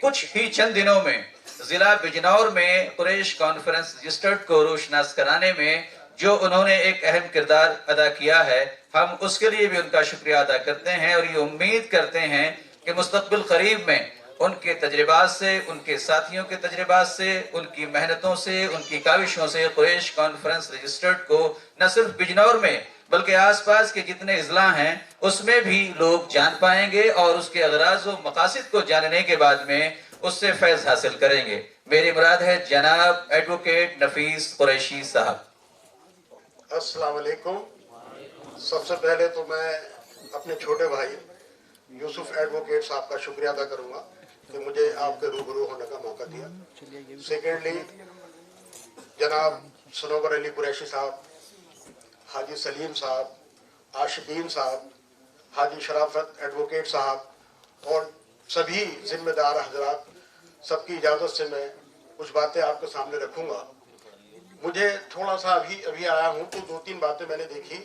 کچھ ہی چند دنوں میں ضلع بجنور میں قریش کانفرنس رجسٹرڈ کو روشناس کرانے میں جو انہوں نے ایک اہم کردار ادا کیا ہے، ہم اس کے لیے بھی ان کا شکریہ ادا کرتے ہیں اور یہ امید کرتے ہیں کہ مستقبل قریب میں ان کے تجربات سے، ان کے ساتھیوں کے تجربات سے، ان کی محنتوں سے، ان کی کاوشوں سے قریش کانفرنس رجسٹرڈ کو نہ صرف بجنور میں بلکہ آس پاس کے جتنے اضلاع ہیں اس میں بھی لوگ جان پائیں گے اور اس کے اغراض و مقاصد کو جاننے کے بعد میں اس سے فیض حاصل کریں گے۔ میری مراد ہے جناب ایڈوکیٹ نفیس قریشی صاحب۔ السلام علیکم۔ سب سے پہلے تو میں اپنے چھوٹے بھائی یوسف ایڈوکیٹ صاحب کا شکریہ ادا کروں گا کہ مجھے آپ کے روبرو ہونے کا موقع دیا۔ سیکنڈلی جناب سنوبر علی قریشی صاحب، حاجی سلیم صاحب، عاشقین صاحب، حاجی شرافت ایڈوکیٹ صاحب اور سبھی ذمہ دار حضرات، سب کی اجازت سے میں کچھ باتیں آپ کے سامنے رکھوں گا۔ مجھے تھوڑا سا ابھی آیا ہوں تو دو تین باتیں میں نے دیکھی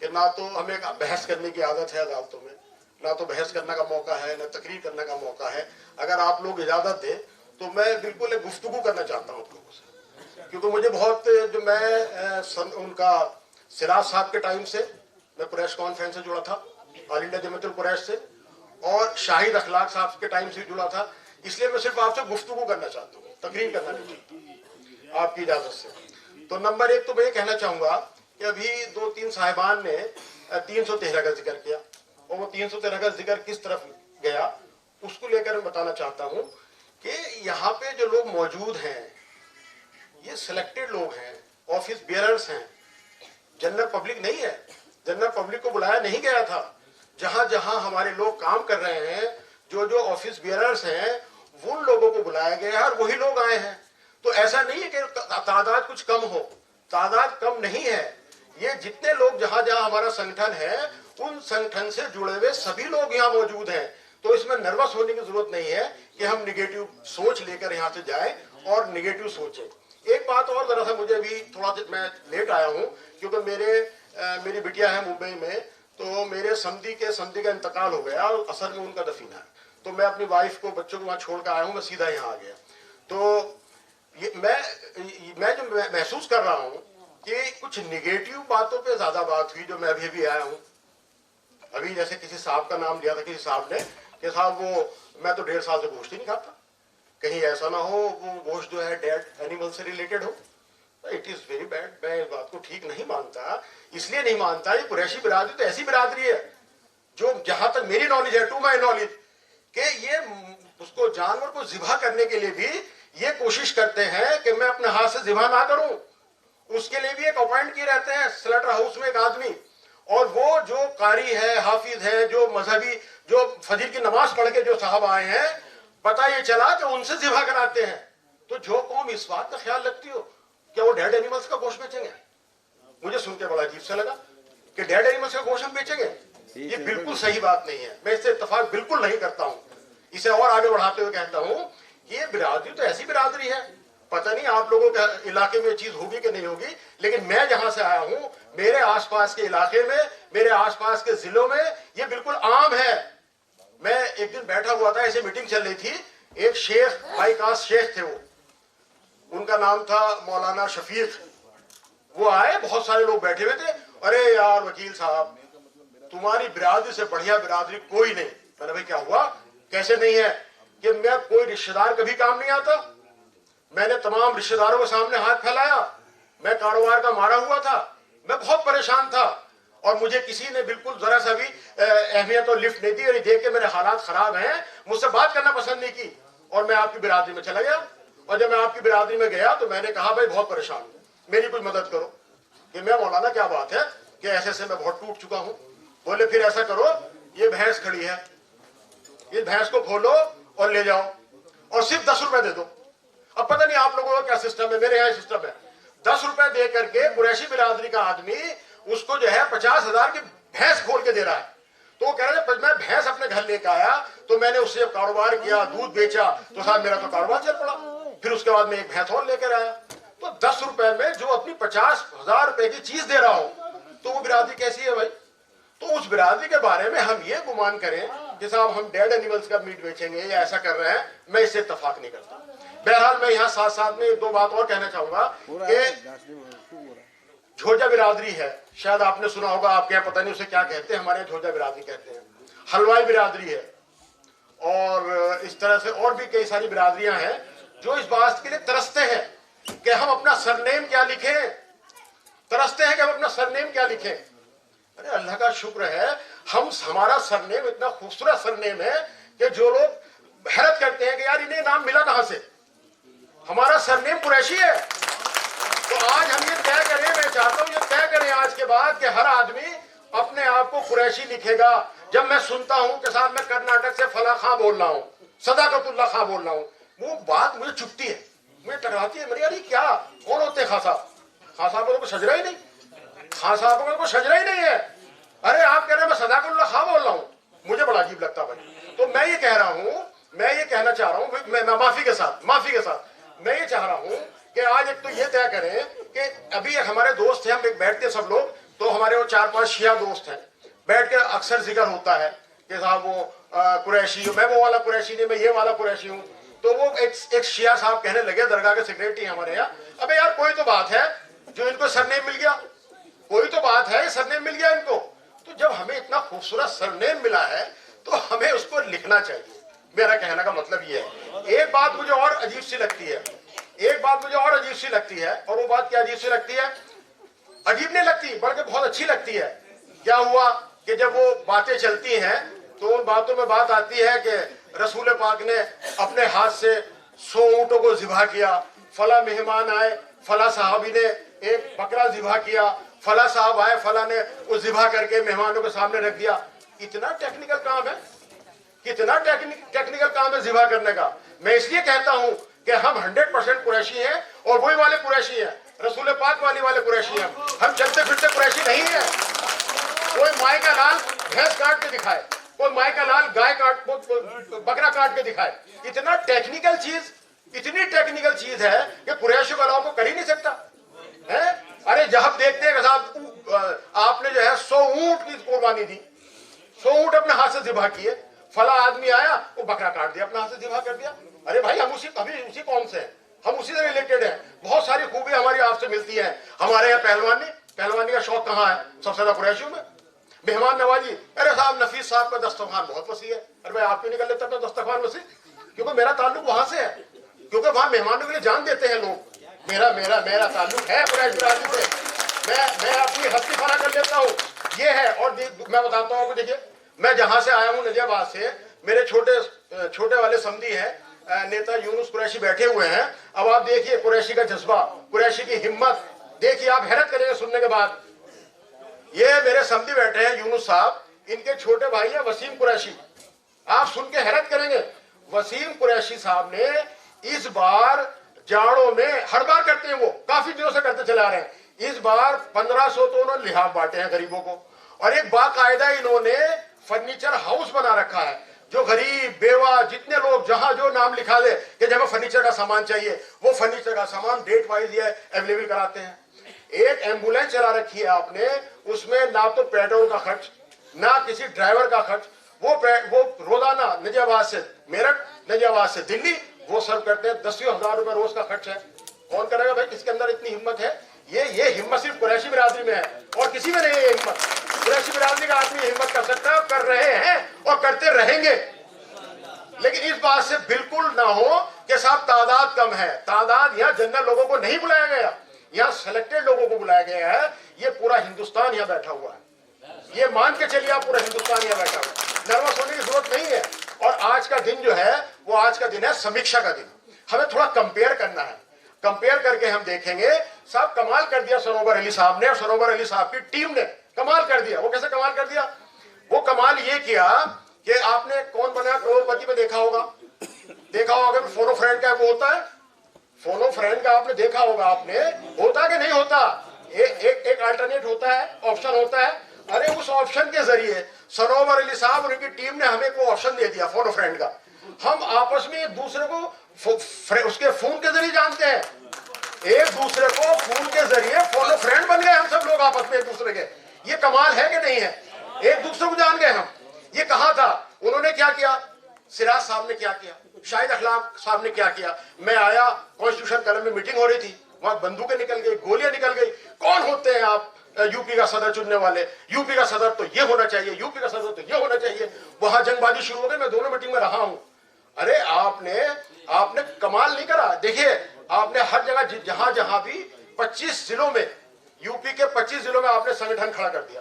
کہ نہ تو ہمیں بحث کرنے کی عادت ہے عدالتوں میں، نہ تو بحث کرنے کا موقع ہے، نہ تقریر کرنے کا موقع ہے۔ اگر آپ لوگ اجازت دیں تو میں بالکل ایک گفتگو کرنا چاہتا ہوں آپ لوگوں سے، کیونکہ مجھے بہت جو میں ان کا سراج صاحب کے ٹائم سے میں قریش کانفرنس سے جڑا تھا، آل انڈیا جمعیت القریش سے، اور شاہد اخلاق صاحب کے ٹائم سے جڑا تھا، اس لیے میں صرف آپ سے گفتگو کرنا چاہتا ہوں، تقریر کرنا نہیں چاہتا آپ کی اجازت سے۔ تو نمبر ایک تو میں یہ کہنا چاہوں گا کہ ابھی دو تین صاحبان نے 313 کا ذکر کیا، اور وہ 313 کا ذکر کس طرف گیا اس کو لے کر میں بتانا چاہتا ہوں کہ یہاں پہ جو لوگ موجود ہیں یہ سلیکٹڈ لوگ ہیں، آفس بیئررز ہیں، جنرل پبلک نہیں ہے۔ جنرل پبلک کو بلایا نہیں گیا تھا۔ جہاں جہاں ہمارے لوگ کام کر رہے ہیں، جو آفس بیئررز ہیں، ان لوگوں کو بلایا گیا ہے اور وہی لوگ آئے ہیں۔ تو ایسا نہیں ہے کہ تعداد کچھ کم ہو، تعداد کم نہیں ہے۔ یہ جتنے لوگ جہاں جہاں ہمارا سنگٹھن ہے ان سنگٹھن سے جڑے ہوئے سبھی لوگ یہاں موجود ہیں۔ تو اس میں نروس ہونے کی ضرورت نہیں ہے کہ ہم نگیٹو سوچ لے کر یہاں سے جائیں اور نگیٹو سوچیں۔ ایک بات اور ذرا سا، مجھے ابھی تھوڑا میں لیٹ آیا ہوں کیونکہ میری بٹیا ہے ممبئی میں، تو میرے سمدھی کا انتقال ہو گیا اور اثر میں ان کا دفینہ ہے، تو میں اپنی وائف کو بچوں کو وہاں چھوڑ کر آیا ہوں، میں سیدھا یہاں آ گیا۔ تو میں جو محسوس کر رہا ہوں کہ کچھ نگیٹو باتوں پہ زیادہ بات ہوئی جو میں ابھی آیا ہوں۔ ابھی جیسے کسی صاحب کا نام لیا تھا کسی صاحب نے کہ صاحب میں تو 1.5 سال سے گوشت ہی نہیں کھاتا، کہیں ایسا نہ ہو وہ گوشت جو ہے ڈیڈ اینیمل سے related who. It is very bad, میں اس بات کو ٹھیک نہیں مانتا۔ اس لیے نہیں مانتا، یہ قریشی برادری تو ایسی برادری ہے جو جہاں تک میری نالج ہے، ٹو مائی نالج، کہ یہ اس کو جانور کو ذبح کرنے کے لیے بھی یہ کوشش کرتے ہیں کہ میں اپنے ہاتھ سے ذبح نہ کروں۔ اس کے لیے بھی ایک اپوائنٹ کیے رہتے ہیں سلیٹر ہاؤس میں ایک آدمی، اور وہ جو قاری ہے، حافظ ہے، جو مذہبی، جو فجر کی نماز پڑھ کے جو صاحب آئے ہیں، پتہ یہ چلا کہ ان سے ذبح کراتے ہیں۔ تو جو قوم اس بات کا خیال رکھتی ہو کیا وہ ڈیڈ اینیملز کا گوشت بیچیں گے؟ مجھے سن کے بڑا عجیب سے لگا کہ ڈیڈ اینیملز کا گوشت ہم بیچیں گے۔ یہ بالکل صحیح بات نہیں ہے، میں اس سے اتفاق بالکل نہیں کرتا ہوں۔ اسے اور آگے بڑھاتے ہوئے کہتا ہوں یہ برادری تو ایسی برادری ہے، پتہ نہیں آپ لوگوں کے علاقے میں یہ چیز ہوگی کہ نہیں ہوگی، لیکن میں جہاں سے آیا ہوں میرے آس پاس کے علاقے میں، میرے آس پاس کے ضلعوں میں یہ بالکل عام ہے۔ میں ایک دن بیٹھا ہوا تھا، ایسے میٹنگ چل رہی تھی، ایک شیخ، بائی کاسٹ شیخ تھے، وہ ان کا نام تھا مولانا شفیق، وہ آئے، بہت سارے لوگ بیٹھے ہوئے تھے، ارے یار وکیل صاحب تمہاری برادری سے بڑھیا برادری کوئی نہیں۔ میں نے بھائی کیا ہوا؟ کیسے نہیں ہے؟ کہ میں کوئی رشتہ دار کبھی کام نہیں آتا، میں نے تمام رشتہ داروں کے سامنے ہاتھ پھیلایا، میں کاروبار کا مارا ہوا تھا، میں بہت پریشان تھا، اور مجھے کسی نے بالکل ذرا سا بھی اہمیت اور لفٹ نہیں دی، اور یہ دیکھ کے میرے حالات خراب ہیں، مجھ سے بات کرنا پسند نہیں کی، اور میں آپ کی برادری میں چلا گیا۔ اور جب میں آپ کی برادری میں گیا تو میں نے کہا بھائی بہت پریشان ہوں، میری کوئی مدد کرو۔ کہ میں مولانا کیا بات ہے کہ ایسے میں بہت ٹوٹ چکا ہوں۔ بولے پھر ایسا کرو، یہ بھینس کھڑی ہے، یہ بھینس کو کھولو اور لے جاؤ، اور صرف 10 روپے دے دو۔ اب پتہ نہیں آپ لوگوں کا کیا سسٹم ہے، میرے یہاں سسٹم ہے 10 روپے دے کر کے قریشی برادری کا آدمی اس کو جو ہے 50,000 کی بھینس کھول کے دے رہا ہے۔ تو وہ کہہ رہے ہیں میں بھینس اپنے گھر لے کے آیا تو میں نے اس سے کاروبار کیا، دودھ بیچا، تو صاحب میرا تو کاروبار چل پڑا۔ پھر اس کے بعد میں ایک بھینس اور لے کر آیا۔ تو 10 روپے میں جو اپنی 50,000 روپے کی چیز دے رہا ہوں، تو وہ برادری کیسی ہے بھائی؟ تو اس برادری کے بارے میں ہم یہ گمان کریں کہ صاحب ہم ڈیڈ اینیملز کا میٹ بیچیں گے یا ایسا کر رہے ہیں، میں اس سے اتفاق نہیں کرتا. بہرحال میں یہاں ساتھ ساتھ میں 2 بات اور کہنا چاہوں گا کہ جھوجا برادری ہے، شاید آپ نے سنا ہوگا، آپ کے یہاں پتہ نہیں اسے کیا کہتے ہیں، ہمارے یہاں جھوجا برادری کہتے ہیں. حلوائی برادری ہے، اور اس طرح سے اور بھی کئی ساری برادریاں ہیں جو اس بات کے لیے ترستے ہیں کہ ہم اپنا سرنیم کیا لکھیں، ترستے ہیں کہ ہم اپنا سرنیم کیا لکھیں. ارے اللہ کا شکر ہے ہمارا سرنیم اتنا خوبصورت سرنیم ہے کہ جو لوگ حیرت کرتے ہیں کہ یار انہیں نام ملا کہاں سے. ہمارا سرنیم قریشی ہے. تو آج ہم یہ طے کریں، میں چاہتا ہوں یہ طے کریں آج کے بعد کہ ہر آدمی اپنے آپ کو قریشی لکھے گا. جب میں سنتا ہوں کہ صاحب میں کرناٹک سے فلاں خاں بول رہا ہوں، صداقت اللہ خاں بول رہا ہوں، وہ بات مجھے چبھتی ہے، مجھے ٹکراتی ہے. میری یار یہ کیا، کون ہوتے ہیں خاں صاحب؟ خاں صاحب کو شجرا ہی نہیں، خاں صاحب کو کوئی شجرا ہی نہیں ہے. ارے آپ کہہ رہے ہیں میں صداقت اللہ خاں بول رہا ہوں، مجھے بڑا عجیب لگتا بھائی. تو میں یہ کہہ رہا ہوں، میں یہ کہنا چاہ رہا ہوں، میں معافی کے ساتھ میں یہ چاہ رہا ہوں کہ آج ایک تو یہ طے کریں کہ ابھی ہمارے دوست ہیں، ہم ایک بیٹھتے ہیں سب لوگ، تو ہمارے وہ 4-5 شیعہ دوست ہیں، بیٹھ کے اکثر ذکر ہوتا ہے کہ صاحب وہ قریشی، میں وہ والا قریشی نہیں، میں یہ والا قریشی ہوں. تو وہ ایک شیعہ صاحب کہنے لگے، درگاہ کے سیکریٹری ہمارے یہاں، ابے یار کوئی تو بات ہے جو ان کو سرنیم مل گیا، کوئی تو بات ہے سرنیم مل گیا ان کو. تو جب ہمیں اتنا خوبصورت سرنیم ملا ہے تو ہمیں اس کو لکھنا چاہیے. میرا کہنے کا مطلب یہ ہے. ایک بات مجھے اور عجیب سی لگتی ہے، اور وہ بات کیا عجیب سی لگتی ہے؟ عجیب نہیں لگتی بلکہ بہت اچھی لگتی ہے. کیا ہوا کہ جب وہ باتیں چلتی ہیں تو ان باتوں میں بات آتی ہے کہ رسول پاک نے اپنے ہاتھ سے 100 اونٹوں کو ذبح کیا، فلاں مہمان آئے، فلاں صحابی نے ایک بکرا ذبح کیا، فلاں صاحب آئے، فلاں نے وہ ذبح کر کے مہمانوں کے سامنے رکھ دیا. اتنا ٹیکنیکل کام ہے، کتنا ٹیکنیکل کام ہے ذبح کرنے کا. میں اس لیے کہتا ہوں کہ ہم 100% قریشی ہیں، اور وہی والے قریشی ہیں، رسول پاک والے قریشی ہیں. ہم چلتے پھرتے قریشی نہیں ہیں. کوئی مائے کا لال بھینس کاٹ کے دکھائے، کوئی مائے کا لال بکرا کاٹ کے دکھائے. اتنا ٹیکنیکل چیز، اتنی ٹیکنیکل چیز ہے کہ قریشی کو علاوہ کو کر ہی نہیں سکتا. ارے جب دیکھتے ہیں کہ صاحب آپ نے جو ہے 100 اونٹ کی قربانی دی، 100 اونٹ اپنے ہاتھ سے ذبح کیے، فلاں آدمی آیا وہ بکرا کاٹ دیا، اپنے ہاتھ سے ذبح کر دیا. ارے بھائی ہم اسی قوم سے ہیں، ہم اسی سے ریلیٹڈ ہیں. بہت ساری خوبیاں ہماری آپ سے ملتی ہیں. ہمارے یہاں پہلوانی کا شوق کہاں ہے؟ سب سے زیادہ قریشیوں میں. مہمان نوازی، ارے صاحب نفیس صاحب کا دسترخوان بہت وسیع ہے. ارے بھائی آپ کیوں نہیں کر لیتے اپنا دسترخوان وسیع؟ کیونکہ میرا تعلق وہاں سے ہے، کیونکہ وہاں مہمانوں کے لیے جان دیتے ہیں لوگ. میرا تعلق ہے قریش برادری سے. میں اپنی ہستی فنا کر لیتا ہوں. یہ ہے. اور میں بتاتا ہوں کہ دیکھیے میں جہاں سے آیا ہوں نجی آباد سے، میرے چھوٹے والے سمدھی ہیں نیتا یونس قریشی بیٹھے ہوئے ہیں. اب آپ دیکھیے قریشی کا جذبہ، قریشی کی ہمت دیکھیے، آپ حیرت کریں گے سننے کے بعد. یہ میرے سمدھی بیٹھے ہیں یونس صاحب، ان کے چھوٹے بھائی ہیں وسیم قریشی. آپ سن کے حیرت کریں گے. وسیم قریشی صاحب نے اس بار جاڑوں میں، ہر بار کرتے ہیں، وہ کافی دنوں سے کرتے چلا رہے ہیں، اس بار 1500 تو انہوں نے لحاف بانٹے ہیں غریبوں کو. اور ایک باقاعدہ انہوں نے فرنیچر ہاؤس بنا رکھا ہے، جو غریب بیوہ جتنے لوگ جہاں جو نام لکھا دے کہ جب ہمیں فرنیچر کا سامان چاہیے، وہ فرنیچر کا سامان ڈیٹ وائز یہ اویلیبل کراتے ہیں. ایک ایمبولینس چلا رکھی ہے آپ نے، اس میں نہ تو پیٹرول کا خرچ، نہ کسی ڈرائیور کا خرچ. وہ روزانہ نجی آباد سے میرٹھ، نجی آباد سے دلی وہ سرو کرتے ہیں. 10,000 روپے روز کا خرچ ہے. کون کرے گا بھائی؟ کس کے اندر اتنی ہمت ہے؟ یہ ہمت صرف قریشی برادری میں ہے اور کسی میں نہیں ہے. یہ ہمت قریشی برادری کا آدمی ہمت کر سکتا ہے، اور کر رہے ہیں اور کرتے رہیں گے. لیکن اس بات سے بالکل نہ ہو کہ صاحب تعداد کم ہے. تعداد یہاں جنرل لوگوں کو نہیں بلایا گیا، یہاں سلیکٹڈ لوگوں کو بلایا گیا ہے. یہ پورا ہندوستان یہاں بیٹھا ہوا ہے. یہ مان کے چلیے آپ پورا ہندوستان یہاں بیٹھا ہوا ہے. نروس ہونے کی ضرورت نہیں ہے. اور آج کا دن جو ہے وہ آج کا دن ہے سمیکشا کا دن. ہمیں تھوڑا کمپیئر کرنا ہے. کمپیئر کر کے ہم دیکھیں گے صاحب کمال کر دیا سنوبر علی صاحب نے، اور سنوبر علی صاحب کی ٹیم نے کمال کر دیا. وہ کیسے کمال کر دیا؟ وہ کمال یہ کیا کہ آپ نے کون بنا کروڑ پتی میں دیکھا ہوگا کہ فون و فرینڈ کا وہ ہوتا ہے. فون و فرینڈ کا آپ نے دیکھا ہوگا، آپ نے ہوتا کہ نہیں ہوتا؟ ایک الٹرنیٹ ہوتا ہے، آپشن ہوتا ہے. ارے اس آپشن کے ذریعے سنوبر علی صاحب اور ان کی ٹیم نے ہمیں کو آپشن دے دیا فون و فرینڈ کا. ہم آپس میں ایک دوسرے کو اس کے فون کے ذریعے جانتے ہیں. ایک دوسرے کو فون کے ذریعے فون و فرینڈ بن گئے ہم سب لوگ آپس میں ایک دوسرے کے. یہ کمال ہے کہ نہیں ہے؟ ایک دوسرے کو جان گئے ہم. یہ کہاں تھا؟ انہوں نے کیا کیا؟ سراج صاحب نے کیا کیا؟ شاہد اخلاق صاحب نے کیا کیا؟ میں آیا کانسٹیٹیوشن کلب میں میٹنگ ہو رہی تھی، وہاں بندوقیں نکل گئی، گولیاں نکل گئی. کون ہوتے ہیں آپ یو پی کا صدر چننے والے؟ یو پی کا صدر تو یہ ہونا چاہیے، یو پی کا صدر تو یہ ہونا چاہیے. وہاں جنگ بازی شروع ہو گئی. میں دونوں میٹنگ میں رہا ہوں. ارے آپ نے کمال نہیں کرا. دیکھیے آپ نے ہر جگہ جہاں جہاں بھی 25 ضلعوں میں، یو پی کے 25 ضلعوں میں آپ نے سنگٹھن کھڑا کر دیا.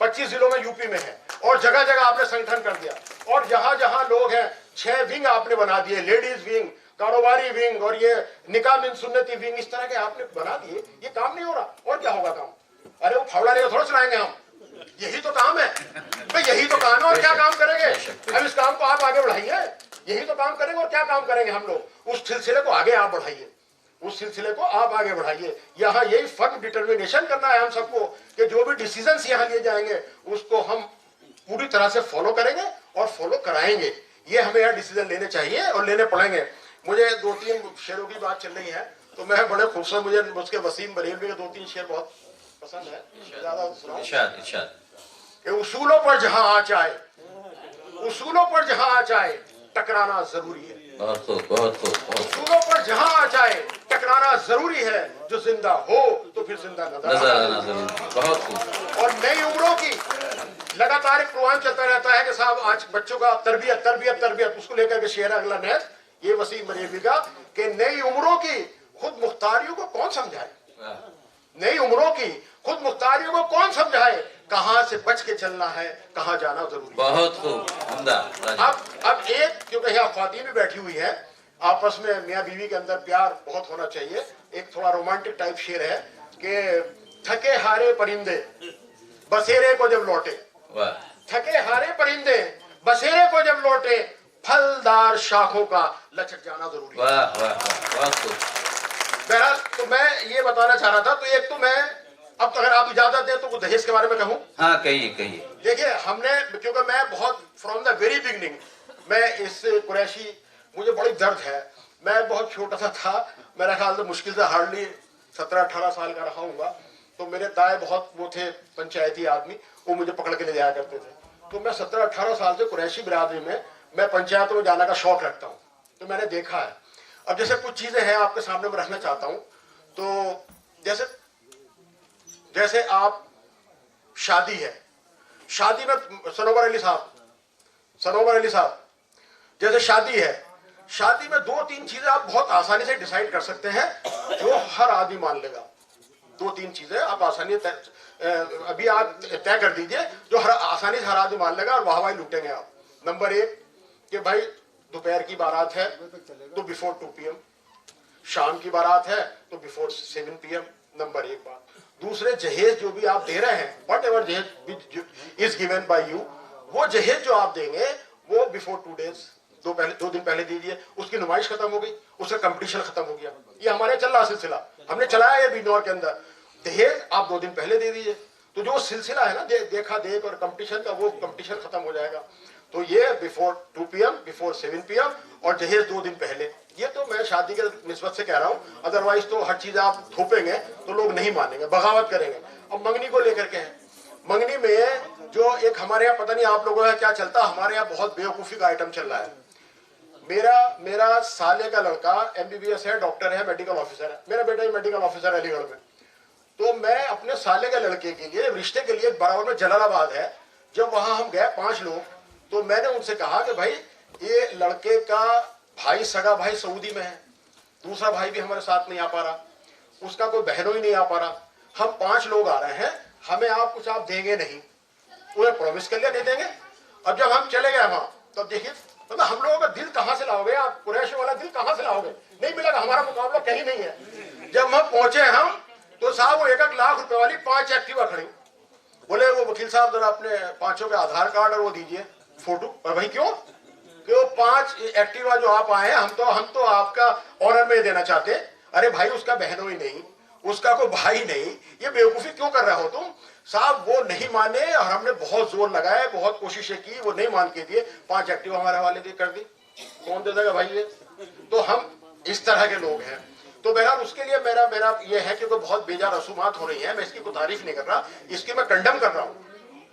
25 ضلعوں میں یو پی میں ہے اور جگہ جگہ آپ نے سنگٹھن کر دیا. اور جہاں جہاں لوگ ہیں 6 ونگ آپ نے بنا دیے، لیڈیز ونگ، کاروباری ونگ اور یہ نکاح من سنتی ونگ، اس طرح کے آپ نے بنا دیے. یہ کام نہیں ہو رہا. اور کیا ہوگا کام؟ ارے وہ پھاوڑا لے کے تھوڑا چلائیں گے ہم. یہی تو کام ہے بھائی، یہی تو کام ہے. اور کیا کام کریں گے؟ اب اس کام کو آپ آگے بڑھائیے. یہی تو کام کریں گے. اور کیا کام کریں گے ہم لوگ؟ اس سلسلے کو آگے آپ بڑھائیے، اس سلسلے کو آپ آگے بڑھائیے. یہاں یہی فرم ڈٹرمنیشن کرنا ہے ہم سب کو کہ جو بھی ڈیسیزنس یہاں لیے جائیں گے اس کو ہم پوری طرح سے فالو کریں گے اور فالو کرائیں گے. یہ ہمیں یہاں ڈیسیزن لینے چاہیے اور لینے پڑیں گے. مجھے 2-3 شعروں کی بات چل رہی ہے تو میں بڑے خوبصورت، مجھے اس کے وسیم بریلوی کے 2-3 شعر بہت پسند ہے. زیادہ سناؤں؟ ارشاد. کہ اصولوں پر جہاں آ جائے، اصولوں پر جہاں آ جائے ٹکرانا ضروری ہے. بہت خوب، بہت خوب، بہت اصولوں پر جہاں آ جائے ٹکرانا ضروری ہے. جو زندہ ہو تو پھر زندہ نظر آنا ضروری. بہت خوب. اور نئی عمروں کی لگاتار ایک پروگرام چلتا رہتا ہے کہ صاحب آج بچوں کا تربیت تربیت تربیت، اس کو لے کر کے شعر اگلا نیز یہ وسیم بریلوی کا کہ نئی عمروں کی خود مختاریوں کو کون سمجھائے. نئی عمروں کی خود مختاریوں کو کون سمجھائے. کہاں سے بچ کے چلنا ہے، کہاں جانا ضروری ہے. بہت خوب، عمدہ. اب ایک، کیونکہ یہاں خواتین بھی بیٹھی ہوئی ہیں، آپس میں میاں بیوی کے اندر پیار بہت ہونا چاہیے. ایک تھوڑا رومانٹک ٹائپ شعر ہے کہ تھکے ہارے پرندے بسیرے کو جب لوٹے، تھکے ہارے پرندے بسیرے کو جب لوٹے پھلدار شاخوں کا لچک جانا ضروری ہے. واہ واہ، بہت خوب. بہرحال تو میں یہ بتانا چاہ رہا تھا. تو ایک تو میں اب اگر آپ اجازت دیں تو دہیز کے بارے میں کہوں. ہاں کہیے. دیکھیے ہم نے، کیونکہ میں بہت فرام دا ویری بگننگ میں اس قریشی، مجھے بڑی درد ہے. میں بہت چھوٹا سا تھا، میرا خیال سے مشکل سے ہارڈلی 17-18 سال کا رہا ہوں گا. تو میرے دائیں بہت وہ تھے پنچایتی آدمی، وہ مجھے پکڑ کے لے جایا کرتے تھے. تو میں 17-18 سال سے قریشی برادری میں پنچایتوں میں جانے کا شوق رکھتا ہوں. تو میں نے دیکھا ہے. اب جیسے کچھ چیزیں ہیں آپ کے سامنے میں رکھنا چاہتا ہوں. تو جیسے آپ شادی ہے، شادی میں سنوبر علی صاحب جیسے شادی ہے، شادی میں 2-3 چیزیں آپ بہت آسانی سے ڈیسائیڈ کر سکتے ہیں جو ہر آدمی مان لے گا. 2-3 چیزیں آپ آسانی ابھی آپ طے کر دیجئے جو آسانی سے ہر آدمی مان لے گا اور واہ واہ لوٹیں گے آپ. نمبر 1 کہ بھائی دوپہر کی بارات ہے تو بیفور 2 PM، شام کی بارات ہے تو بیفور 7 PM. نمبر 1 بات. دوسرے جہیز جو بھی آپ دے رہے ہیں، واٹ ایور جہیز از گیون بائی یو، وہ جہیز جو آپ دیں گے وہ بیفور 2 days، 2 دن پہلے دیجیے. اس کی نمائش ختم ہو گئی، اس کا کمپٹیشن ختم ہو گیا. یہ ہمارے چل رہا سلسلہ، ہم نے چلایا ہے بجنور کے اندر. دہیز آپ 2 دن پہلے دے دیجیے تو جو سلسلہ ہے نا دیکھا دیکھ اور کمپٹیشن کا، وہ کمپٹیشن ختم ہو جائے گا. تو یہ بیفور 2 PM، بیفور 7 PM اور جہیز 2 دن پہلے. یہ تو میں شادی کے نسبت سے کہہ رہا ہوں. ادروائز تو ہر چیز آپ تھوپیں گے تو لوگ نہیں مانیں گے، بغاوت کریں گے. اب منگنی کو لے کر کے ہیں، منگنی میں جو ایک ہمارے یہاں پتہ نہیں آپ لوگوں کا کیا چلتا، ہمارے یہاں بہت بیوقوفی کا آئٹم چل رہا ہے. میرا سالے کا لڑکا MBBS ہے، ڈاکٹر ہے، میڈیکل آفیسر ہے. میرا بیٹا ہی میڈیکل آفیسر ہے علی گڑھ میں. تو میں اپنے سالے کے لڑکے کے لیے رشتے کے لیے برابر میں جلال آباد ہے، جب وہاں ہم گئے 5 لوگ، تو میں نے ان سے کہا کہ بھائی یہ لڑکے کا بھائی، سگا بھائی سعودی میں ہے، دوسرا بھائی بھی ہمارے ساتھ نہیں آ پا رہا، اس کا کوئی بہنوں ہی نہیں آ پا رہا، ہم 5 لوگ آ رہے ہیں، ہمیں آپ کچھ آپ دیں گے نہیں؟ انہیں پرومس کر لیا نہیں دیں گے. اب جب ہم چلے گئے وہاں تب دیکھیے مطلب ہم لوگوں کا دل کہاں سے لاؤ گے آپ، قریشی والا دل کہاں سے لاؤ گے؟ نہیں ملے گا، ہمارا مقابلہ کہیں نہیں ہے. جب ہم پہنچے ہم تو صاحب وہ 1 لاکھ روپے والی 5 ایکٹیوا کھڑی. بولے وہ وکیل صاحب ذرا اپنے 5 کے آدھار کارڈ اور وہ دیجئے فوٹو. اور بھائی کیوں؟ کہ وہ 5 ایکٹیوا جو آپ آئے ہیں ہم تو آپ کا آنر میں دینا چاہتے. ارے بھائی اس کا بہنوں ہی نہیں، اس کا کوئی بھائی نہیں، یہ بیوقوفی کیوں کر رہے ہو تم؟ صاحب وہ نہیں مانے اور ہم نے بہت زور لگائے، بہت کوششیں کی، وہ نہیں مان کے دیے. 5 ایکٹیوا ہمارے حوالے دی کر دی. کون دے گا بھائی یہ؟ تو ہم اس طرح کے لوگ ہیں. تو بہرحال اس کے لیے میرا یہ ہے کہ بہت بیجا رسومات ہو رہی ہیں. میں اس کی کوئی تعریف نہیں کر رہا، اس کی میں کنڈم کر رہا ہوں.